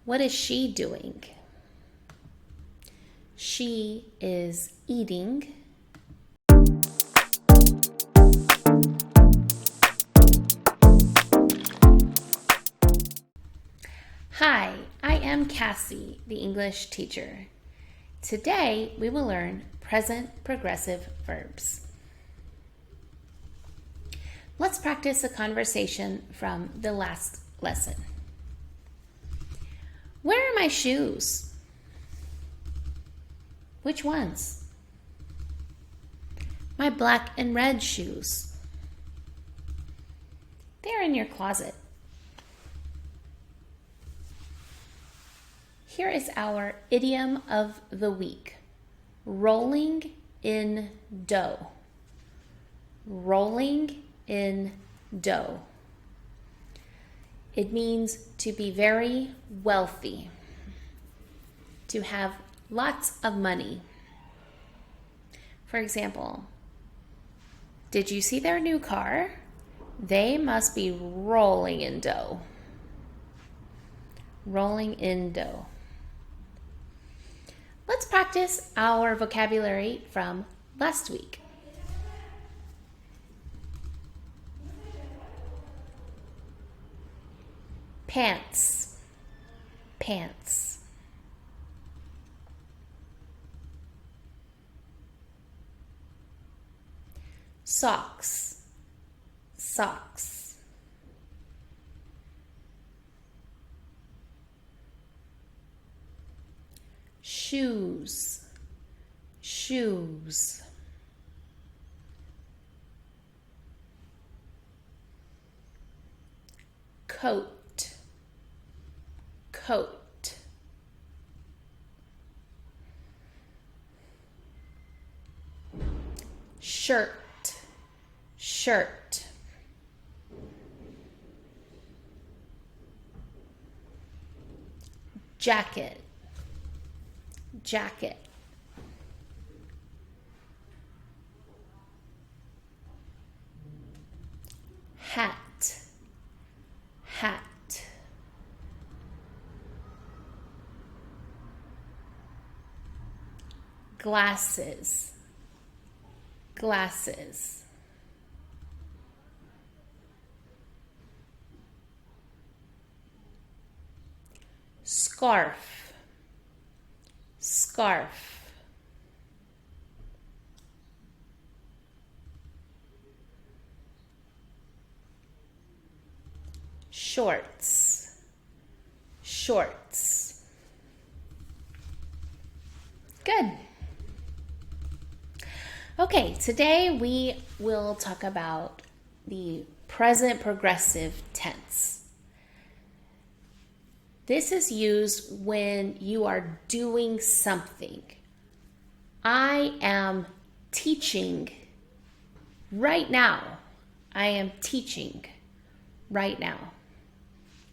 What is she doing? She is eating. Hi, I am Cassie, the English teacher. Today we will learn present progressive verbs. Let's practice a conversation from the last lesson. Where are my shoes? Which ones? My black and red shoes. They're in your closet. Here is our idiom of the week. Rolling in dough. Rolling in dough. It means to be very wealthy, to have lots of money. For example, did you see their new car? They must be rolling in dough. Rolling in dough. Let's practice our vocabulary from last week. Pants, pants. Socks, socks. Shoes, shoes. Coat, coat. Shirt, shirt. Jacket, jacket. Hat, hat. Glasses, glasses. Scarf, scarf. Shorts, shorts. Good. Okay, today we will talk about the present progressive tense. This is used when you are doing something. I am teaching right now. I am teaching right now.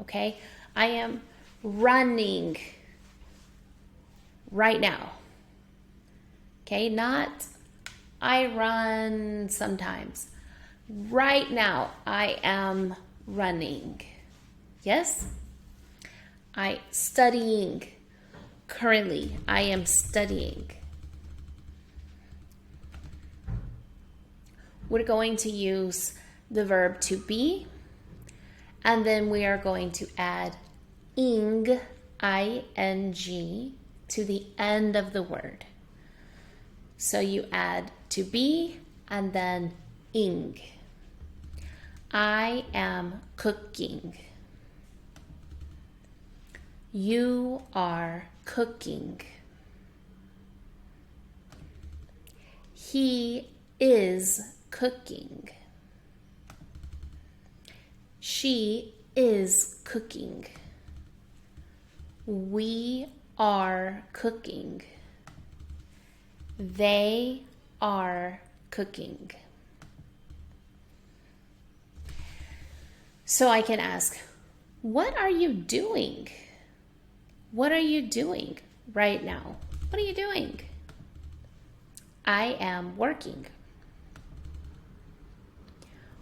Okay? I am running right now. Okay? Not I run sometimes. Right now, I am running. Yes? I studying. Currently, I am studying. We're going to use the verb to be, and then we are going to add ing, I-N-G, to the end of the word. So you add to be and then ing. I am cooking. You are cooking. He is cooking. She is cooking. We are cooking. They are cooking. So I can ask, what are you doing? What are you doing right now? What are you doing? I am working.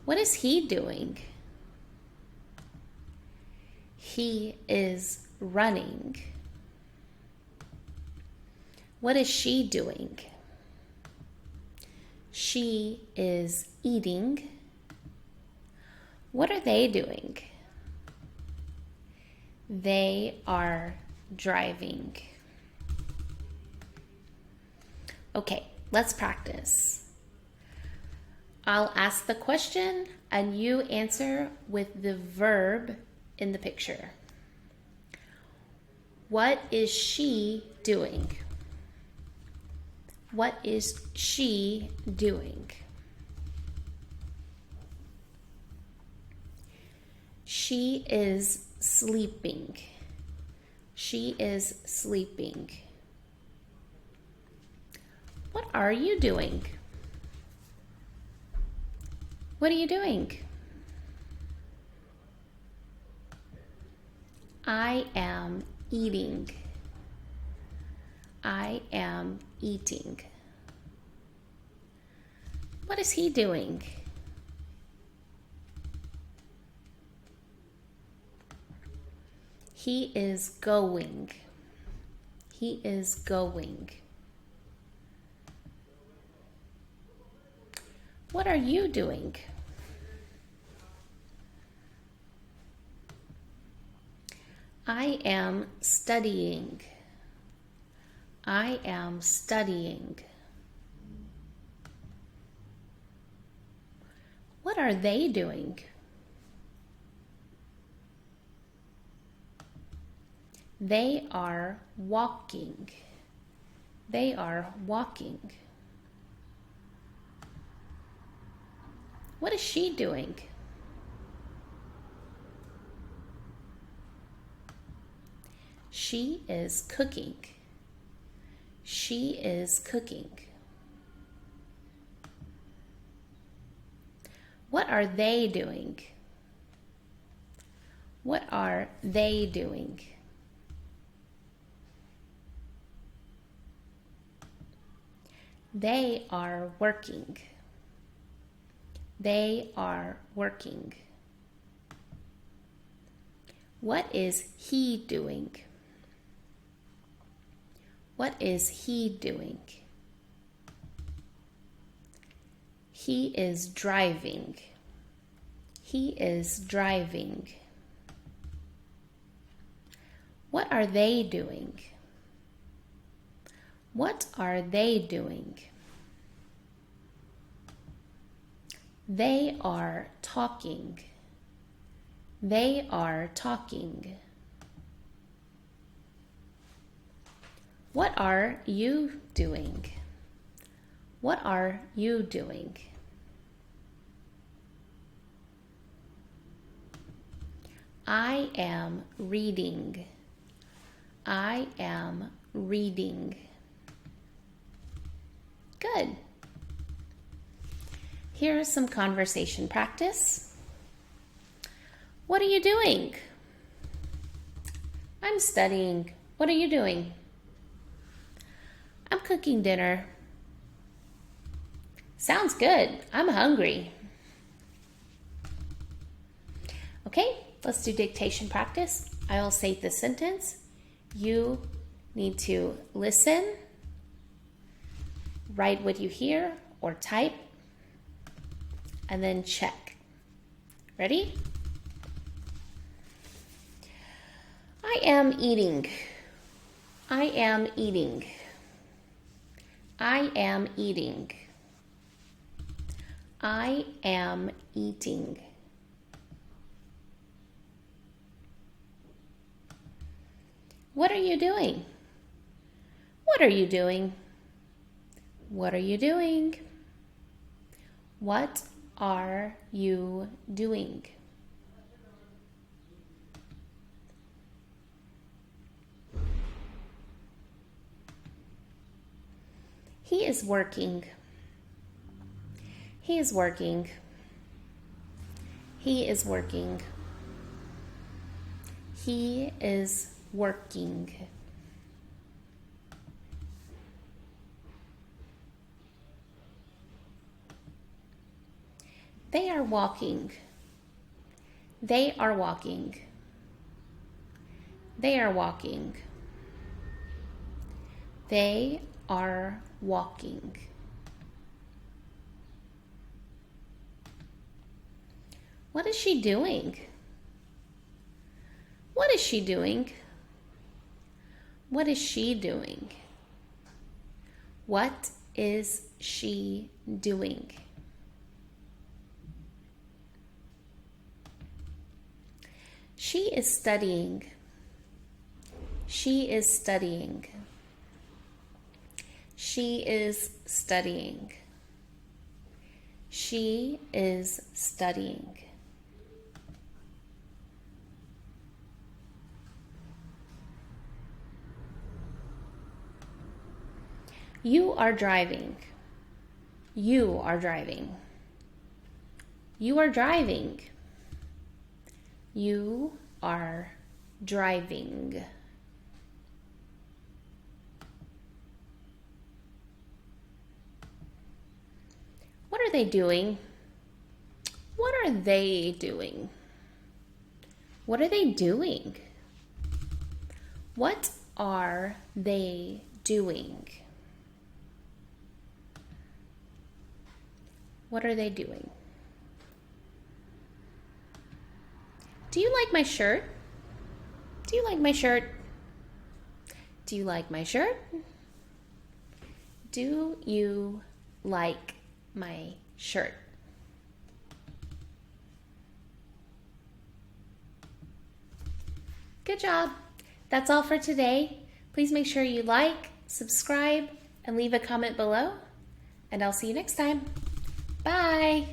What is he doing? He is running. What is she doing? She is eating. What are they doing? They are driving. Okay, let's practice. I'll ask the question and you answer with the verb in the picture. What is she doing? What is she doing? She is sleeping. She is sleeping. What are you doing? What are you doing? I am eating. I am eating. What is he doing? He is going. He is going. What are you doing? I am studying. I am studying. What are they doing? They are walking. They are walking. What is she doing? She is cooking. She is cooking. What are they doing? What are they doing? They are working. They are working. What is he doing? What is he doing? He is driving. He is driving. What are they doing? What are they doing? They are talking. They are talking. What are you doing? What are you doing? I am reading. I am reading. Good. Here's some conversation practice. What are you doing? I'm studying. What are you doing? I'm cooking dinner. Sounds good. I'm hungry. Okay, let's do dictation practice. I'll say the sentence. You need to listen, write what you hear or type, and then check. Ready? I am eating. I am eating. I am eating. I am eating. What are you doing? What are you doing? What are you doing? What are you doing? He is working. He is working. He is working. He is working. They are walking. They are walking. They are walking. They are walking. What is she doing? What is she doing? What is she doing? What is she doing? She is studying. She is studying. She is studying. She is studying. You are driving. You are driving. You are driving. You are driving. What are they doing? What are they doing? What are they doing? What are they doing? What are they doing? Do you like my shirt? Do you like my shirt? Do you like my shirt? Do you like my shirt? Good job. That's all for today. Please make sure you like, subscribe, and leave a comment below. And I'll see you next time. Bye.